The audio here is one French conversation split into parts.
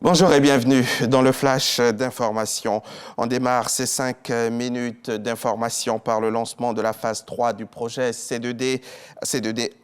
Bonjour et bienvenue dans le flash d'information. On démarre ces 5 minutes d'information par le lancement de la phase 3 du projet C2D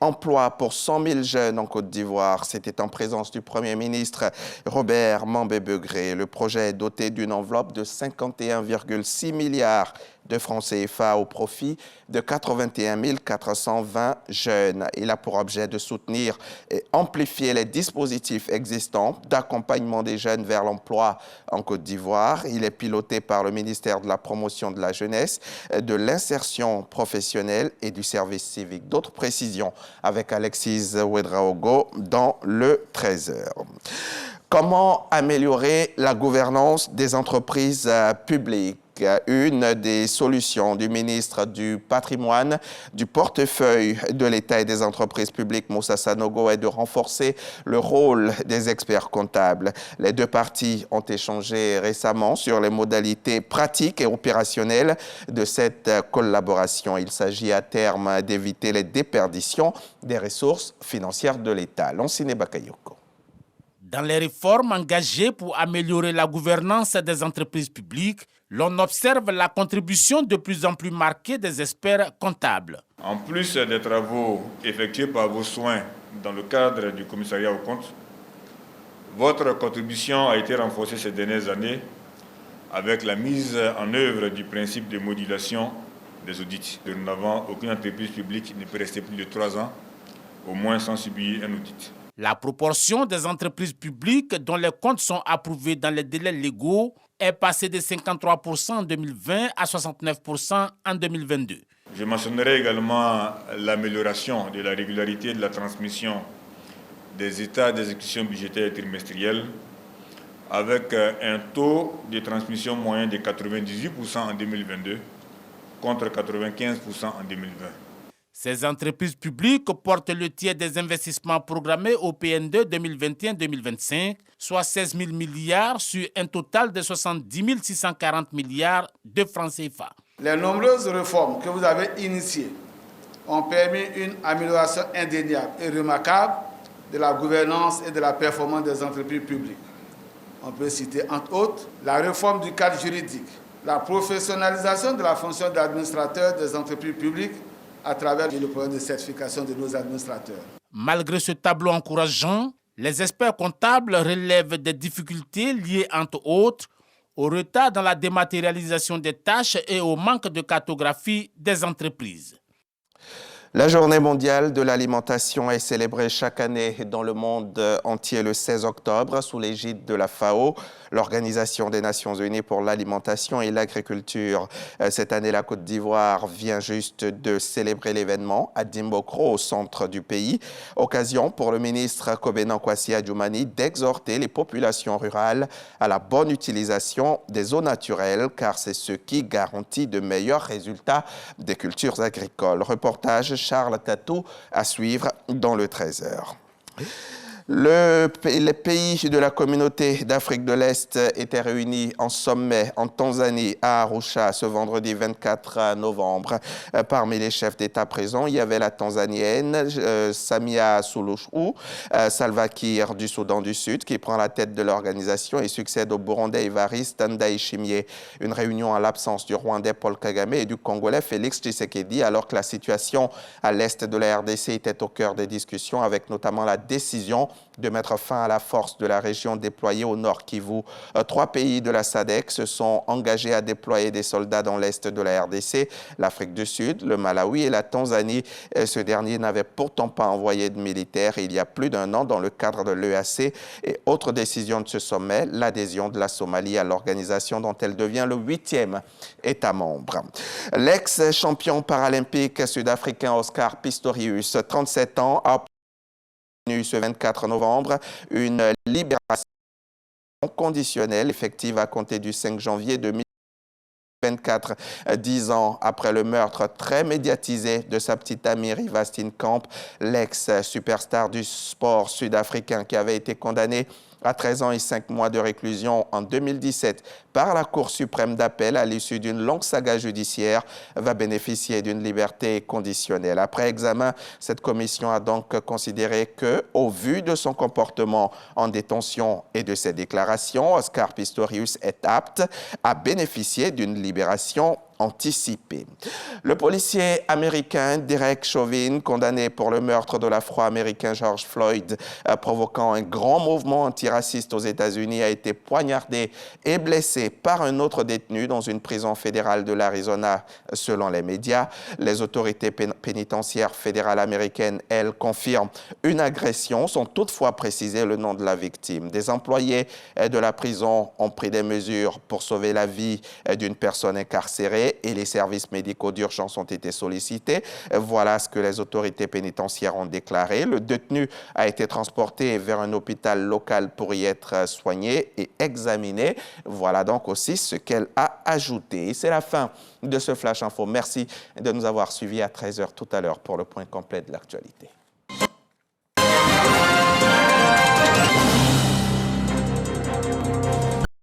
Emploi pour 100 000 jeunes en Côte d'Ivoire. C'était en présence du Premier ministre Robert Mambé-Begré. Le projet est doté d'une enveloppe de 51,6 milliards de francs CFA au profit de 81 420 jeunes. Il a pour objet de soutenir et amplifier les dispositifs existants d'accompagnement des jeunes vers l'emploi en Côte d'Ivoire. Il est piloté par le ministère de la Promotion de la Jeunesse, de l'Insertion professionnelle et du Service civique. D'autres précisions avec Alexis Ouedraogo dans le 13h. Comment améliorer la gouvernance des entreprises publiques? Une des solutions du ministre du Patrimoine, du portefeuille de l'État et des entreprises publiques, Moussa Sanogo, est de renforcer le rôle des experts comptables. Les deux parties ont échangé récemment sur les modalités pratiques et opérationnelles de cette collaboration. Il s'agit à terme d'éviter les déperditions des ressources financières de l'État. Lansine Bakayoko. Dans les réformes engagées pour améliorer la gouvernance des entreprises publiques, l'on observe la contribution de plus en plus marquée des experts comptables. En plus des travaux effectués par vos soins dans le cadre du commissariat aux comptes, votre contribution a été renforcée ces dernières années avec la mise en œuvre du principe de modulation des audits. Dorénavant, aucune entreprise publique ne peut rester plus de 3 ans, au moins sans subir un audit. La proportion des entreprises publiques dont les comptes sont approuvés dans les délais légaux est passée de 53% en 2020 à 69% en 2022. Je mentionnerai également l'amélioration de la régularité de la transmission des états d'exécution budgétaire trimestrielle avec un taux de transmission moyen de 98% en 2022 contre 95% en 2020. Ces entreprises publiques portent le tiers des investissements programmés au PN2 2021-2025, soit 16 000 milliards sur un total de 70 640 milliards de francs CFA. Les nombreuses réformes que vous avez initiées ont permis une amélioration indéniable et remarquable de la gouvernance et de la performance des entreprises publiques. On peut citer entre autres la réforme du cadre juridique, la professionnalisation de la fonction d'administrateur des entreprises publiques à travers le programme de certification de nos administrateurs. Malgré ce tableau encourageant, les experts comptables relèvent des difficultés liées, entre autres, au retard dans la dématérialisation des tâches et au manque de cartographie des entreprises. La journée mondiale de l'alimentation est célébrée chaque année dans le monde entier le 16 octobre sous l'égide de la FAO, l'Organisation des Nations Unies pour l'alimentation et l'agriculture. Cette année, la Côte d'Ivoire vient juste de célébrer l'événement à Dimbokro, au centre du pays. Occasion pour le ministre Kobena Kwasi Adjoumani d'exhorter les populations rurales à la bonne utilisation des eaux naturelles, car c'est ce qui garantit de meilleurs résultats des cultures agricoles. Reportage Charles Tatou à suivre dans le 13h. Les pays de la communauté d'Afrique de l'Est étaient réunis en sommet en Tanzanie à Arusha ce vendredi 24 novembre. Parmi les chefs d'État présents, il y avait la Tanzanienne Samia Suluhu, Salva Kiir du Soudan du Sud qui prend la tête de l'organisation et succède au Burundais Evariste Ndayishimiye. Une réunion en l'absence du Rwandais Paul Kagame et du Congolais Félix Tshisekedi alors que la situation à l'est de la RDC était au cœur des discussions avec notamment la décision de mettre fin à la force de la région déployée au nord Kivu. 3 pays de la SADC se sont engagés à déployer des soldats dans l'est de la RDC, l'Afrique du Sud, le Malawi et la Tanzanie. Ce dernier n'avait pourtant pas envoyé de militaires il y a plus d'1 an dans le cadre de l'EAC. Et autre décision de ce sommet, l'adhésion de la Somalie à l'organisation dont elle devient le 8e État membre. L'ex-champion paralympique sud-africain Oscar Pistorius, 37 ans, a ce 24 novembre une libération conditionnelle effective à compter du 5 janvier 2024, 10 ans après le meurtre très médiatisé de sa petite amie Reeva Steenkamp, l'ex-superstar du sport sud-africain qui avait été condamné à 13 ans et 5 mois de réclusion en 2017 par la Cour suprême d'appel à l'issue d'une longue saga judiciaire, va bénéficier d'une liberté conditionnelle. Après examen, cette commission a donc considéré que, au vu de son comportement en détention et de ses déclarations, Oscar Pistorius est apte à bénéficier d'une libération anticipée. Le policier américain Derek Chauvin, condamné pour le meurtre de l'Afro-Américain George Floyd, provoquant un grand mouvement antiraciste aux États-Unis, a été poignardé et blessé par un autre détenu dans une prison fédérale de l'Arizona, selon les médias. Les autorités pénitentiaires fédérales américaines, elles, confirment une agression, sans toutefois préciser le nom de la victime. Des employés de la prison ont pris des mesures pour sauver la vie d'une personne incarcérée et les services médicaux d'urgence ont été sollicités. Voilà ce que les autorités pénitentiaires ont déclaré. Le détenu a été transporté vers un hôpital local pour y être soigné et examiné. Voilà donc aussi ce qu'elle a ajouté. C'est la fin de ce Flash Info. Merci de nous avoir suivis à 13h tout à l'heure pour le point complet de l'actualité.